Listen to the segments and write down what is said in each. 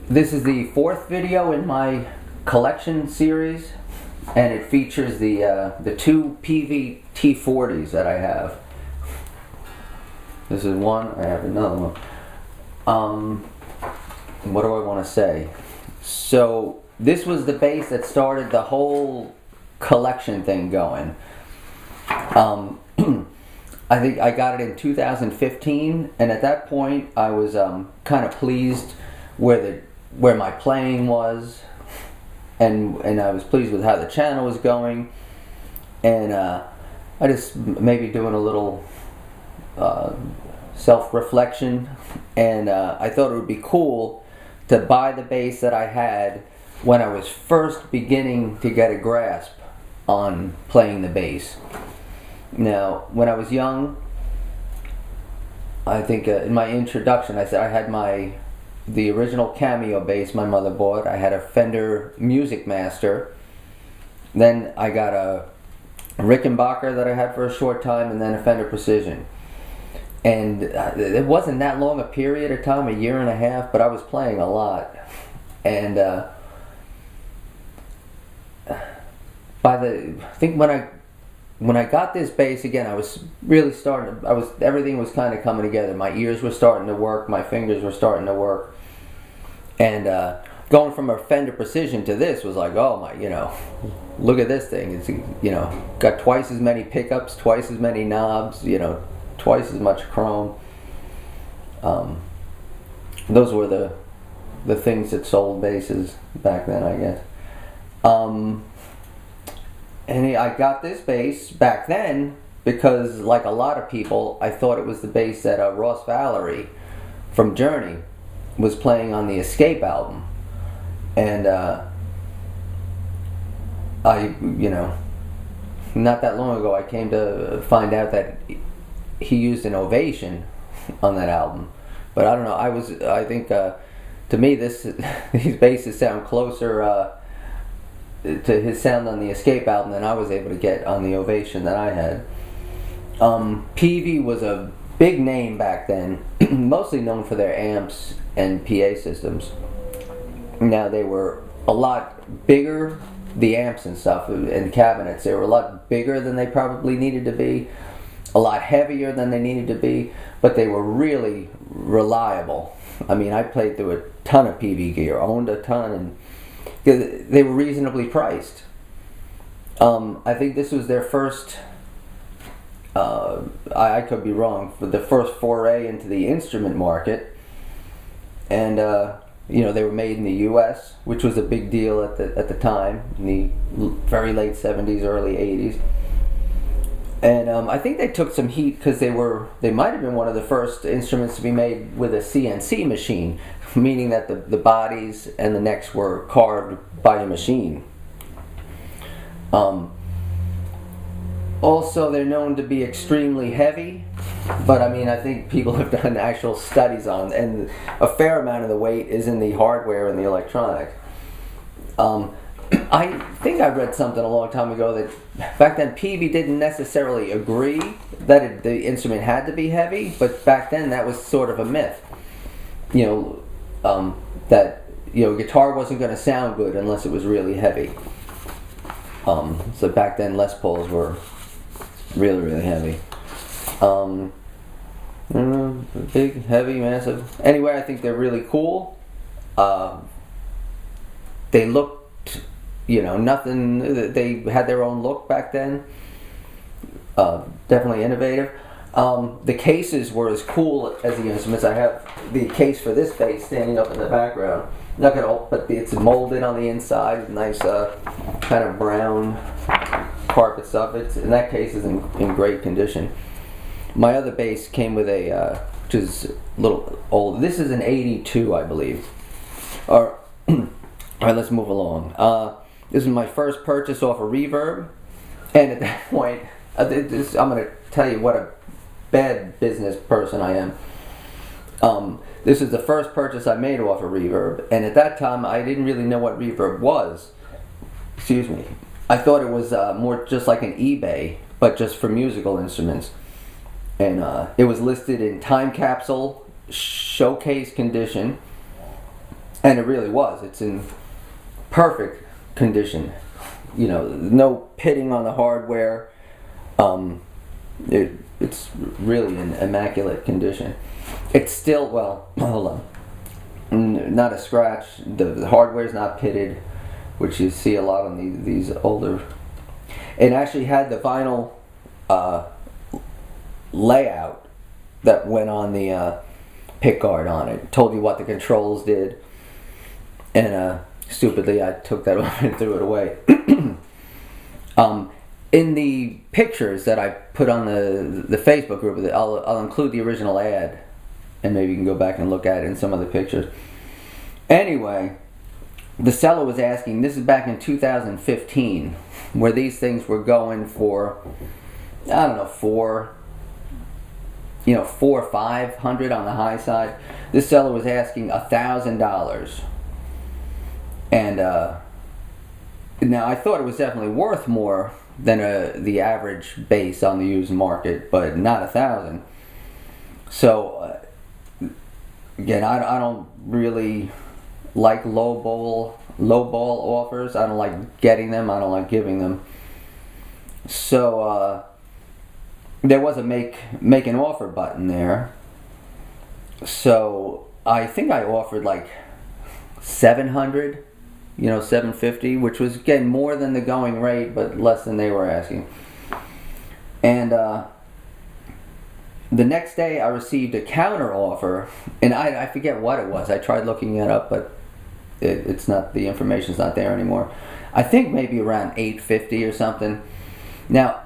This is the fourth video in my collection series, and it features the two Peavey T-40's that I have. This is one. I have another one. What do I want to say? So this was the bass that started the whole collection thing going. I think I got it in 2015, and at that point I was kind of pleased where my playing was, and I was pleased with how the channel was going, and I just maybe doing a little self-reflection, and I thought it would be cool to buy the bass that I had when I was first beginning to get a grasp on playing the bass. Now, when I was young, I think in my introduction I said I had the original Cameo bass my mother bought. I had a Fender Music Master. Then I got a Rickenbacker that I had for a short time, and then a Fender Precision. And it wasn't that long a period of time, a year and a half, but I was playing a lot. And I think when I got this bass again, I was really everything was kind of coming together. My ears were starting to work, my fingers were starting to work, and going from a Fender Precision to this was like, oh my, look at this thing. It's, got twice as many pickups, twice as many knobs, twice as much chrome. Those were the things that sold basses back then, I guess. And I got this bass back then because, like a lot of people, I thought it was the bass that Ross Valerie from Journey was playing on the Escape album. And not that long ago I came to find out that he used an Ovation on that album. But I don't know, I think to me these basses sound closer to his sound on the Escape album than I was able to get on the Ovation that I had. Peavey was a big name back then, mostly known for their amps and PA systems. Now they were a lot bigger, the amps and stuff, and cabinets, they were a lot bigger than they probably needed to be, a lot heavier than they needed to be, but they were really reliable. I mean, I played through a ton of Peavey gear, owned a ton, and they were reasonably priced. I think this was their first, I could be wrong, for the first foray into the instrument market. And they were made in the U.S., which was a big deal at the time, in the very late 70s, early 80s. And I think they took some heat because they might have been one of the first instruments to be made with a CNC machine, meaning that the bodies and the necks were carved by a machine. Also, they're known to be extremely heavy, but I mean, I think people have done actual studies on, and a fair amount of the weight is in the hardware and the electronics. I think I read something a long time ago that back then Peavey didn't necessarily agree that the instrument had to be heavy, but back then that was sort of a myth. That guitar wasn't going to sound good unless it was really heavy. So back then Les Pauls were really, really heavy. Big, heavy, massive. Anyway, I think they're really cool. They looked, nothing. They had their own look back then. Definitely innovative. The cases were as cool as the instruments. I have the case for this bass standing up in the background. Not gonna, but it's molded on the inside. Nice, kind of brown carpet stuff. And that case is in great condition. My other bass came with which is a little old. This is an '82, I believe. All right, let's move along. This is my first purchase off of Reverb, and at that point, I'm going to tell you what a bad business person I am. This is the first purchase I made off of Reverb, and at that time I didn't really know what Reverb was. Excuse me. I thought it was more just like an eBay, but just for musical instruments. And it was listed in time capsule showcase condition, And it really was. It's in perfect condition. You know, no pitting on the hardware. It's really in immaculate condition. It's still, well, hold on. Not a scratch. The hardware's not pitted, which you see a lot on these older. It actually had the vinyl layout that went on the pick guard on it. Told you what the controls did, and stupidly I took that off and threw it away. In the pictures that I put on the Facebook group, I'll include the original ad, and maybe you can go back and look at it in some of the pictures. Anyway, the seller was asking, this is back in 2015, where these things were going for, I don't know, $400 or $500 on the high side. This seller was asking $1,000. And now I thought it was definitely worth more than the average base on the used market, but not $1,000. So again, I don't really like lowball offers. I don't like getting them. I don't like giving them. So there was a make an offer button there. So I think I offered like $700. $750, which was again more than the going rate, but less than they were asking. And the next day I received a counter offer, and I forget what it was. I tried looking it up, but it's not, the information's not there anymore. I think maybe around $850 or something. Now,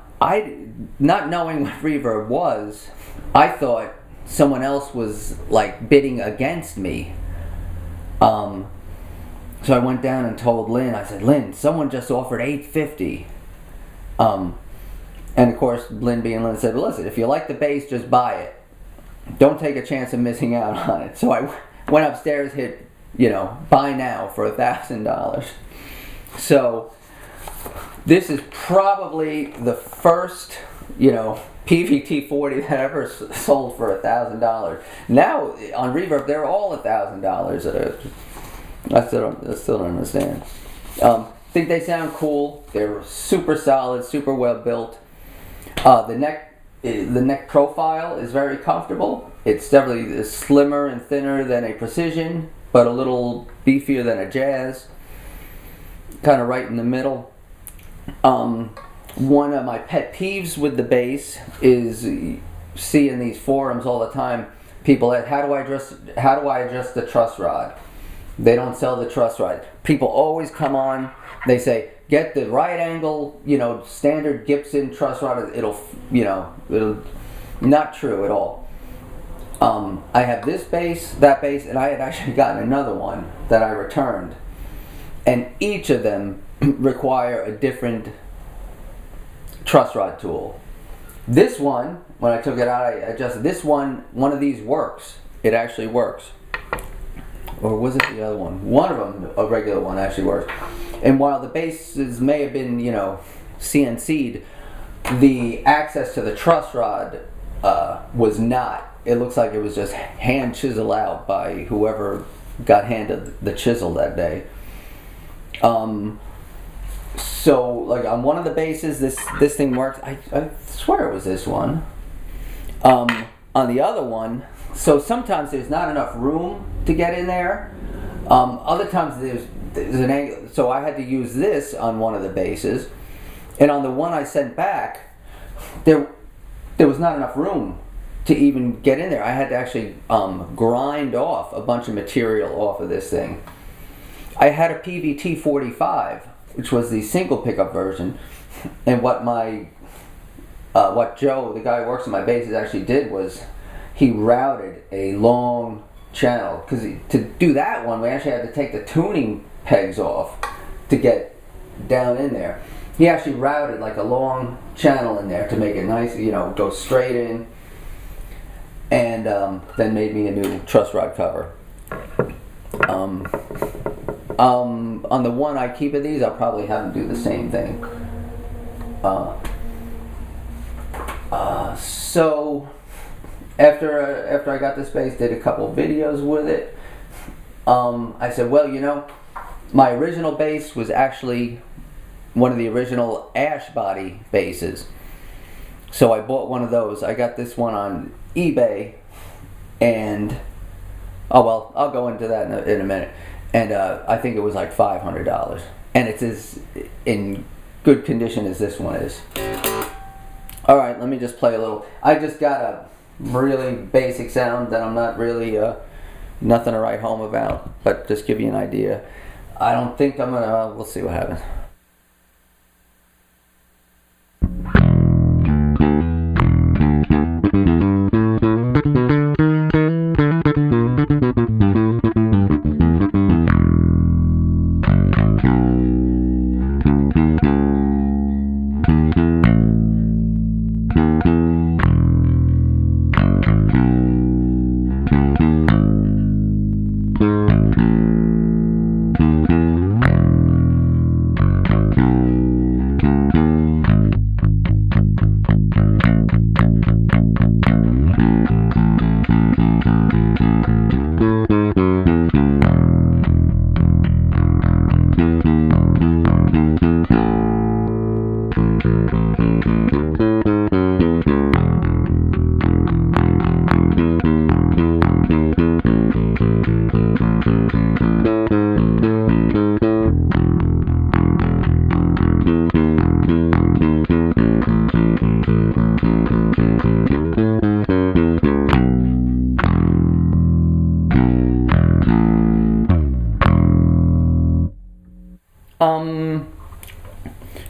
not knowing what Reverb was, I thought someone else was like bidding against me. So I went down and told Lynn, I said, Lynn, someone just offered $850. And of course, Lynn being Lynn said, well, listen, if you like the bass, just buy it. Don't take a chance of missing out on it. So I went upstairs, hit, buy now for $1,000. So this is probably the first, Peavey T-40 that ever sold for $1,000. Now, on Reverb, they're all $1,000. I still don't understand. Think they sound cool. They're super solid, super well built. The neck profile is very comfortable. It's definitely slimmer and thinner than a Precision, but a little beefier than a Jazz. Kind of right in the middle. One of my pet peeves with the bass is, see in these forums all the time, people ask, how do I adjust the truss rod? They don't sell the truss rod. People always come on, they say, get the right angle, standard Gibson truss rod. It'll not true at all. I have this bass, that bass, and I had actually gotten another one that I returned. And each of them require a different truss rod tool. This one, when I took it out, I adjusted. This one of these works. It actually works. Or was it the other one? One of them, a regular one, actually works. And while the bases may have been, CNC'd, the access to the truss rod was not. It looks like it was just hand chiseled out by whoever got handed the chisel that day. So, like on one of the bases, this thing works. I swear it was this one. On the other one, so sometimes there's not enough room to get in there. Other times there's an angle. So I had to use this on one of the bases, and on the one I sent back, there was not enough room to even get in there. I had to actually grind off a bunch of material off of this thing. I had a Peavey T-40, which was the single pickup version, and what Joe, the guy who works on my basses, actually did was he routed a long channel, because to do that one we actually had to take the tuning pegs off to get down in there. He actually routed like a long channel in there to make it nice, go straight in, and then made me a new truss rod cover. On the one I keep of these, I'll probably have them do the same thing. So after I got this bass, did a couple videos with it. I said, well, you know, my original bass was actually one of the original ash body basses. So I bought one of those. I got this one on eBay, and oh well, I'll go into that in a minute. And I think it was like $500, and it's as in good condition as this one is. All right, let me just play a little. I just got a really basic sound that I'm not really nothing to write home about, but just give you an idea. I don't think I'm gonna. We'll see what happens.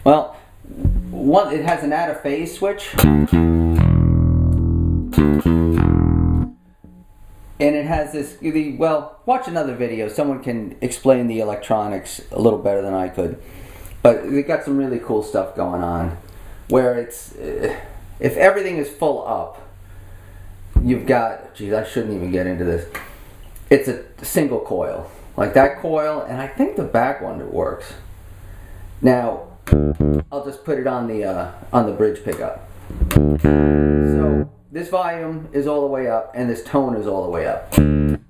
Well, one, it has an out of phase switch, and it has this, well, watch another video, someone can explain the electronics a little better than I could, but they got some really cool stuff going on, where it's, if everything is full up, you've got, geez, I shouldn't even get into this, it's a single coil, like that coil, and I think the back one works. Now, I'll just put it on the bridge pickup. So this volume is all the way up, and this tone is all the way up.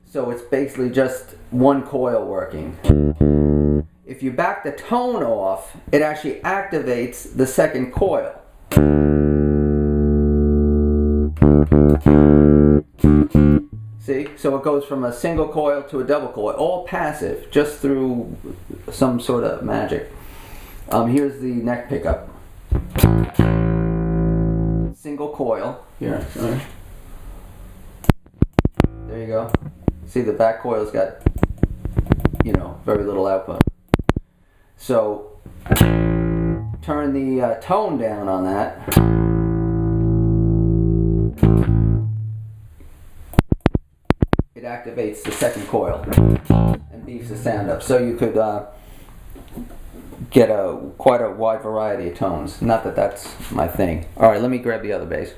So it's basically just one coil working. If you back the tone off, it actually activates the second coil. See? So it goes from a single coil to a double coil, all passive, just through some sort of magic. Here's the neck pickup. Single coil. Here, sorry. There you go. See, the back coil's got, you know, very little output. So, turn the tone down on that. It activates the second coil and beefs the sound up. So you could get quite a wide variety of tones. Not that that's my thing. All right, let me grab the other bass.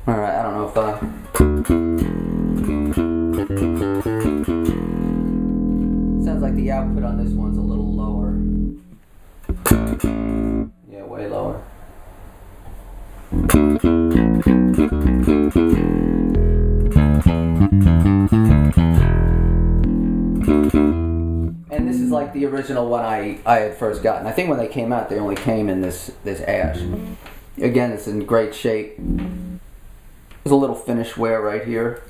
All right, I don't know if sounds like the output on this one's a little lower. Yeah, way lower. And this is like the original one I had first gotten. I think when they came out, they only came in this ash. Again, it's in great shape. There's a little finish wear right here.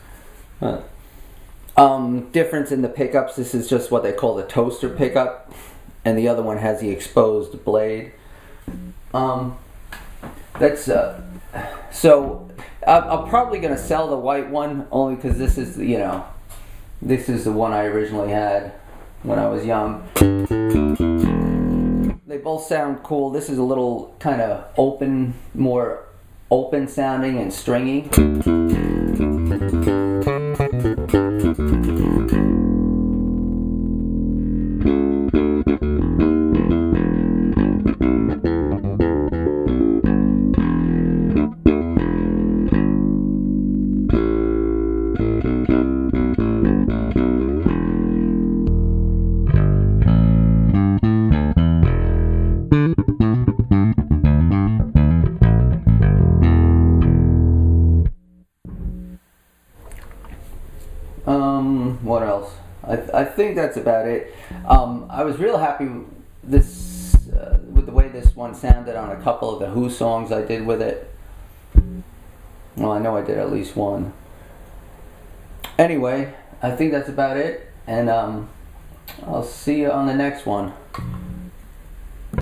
Difference in the pickups, this is just what they call the toaster pickup, and the other one has the exposed blade. That's so I'm probably gonna sell the white one only because this is, you know, this is the one I originally had when I was young. They both sound cool. This is a little kind of open, more open sounding and stringy. I think that's about it. I was real happy with the way this one sounded on a couple of the Who songs I did with it. Well, I know I did at least one. Anyway, I think that's about it, and I'll see you on the next one.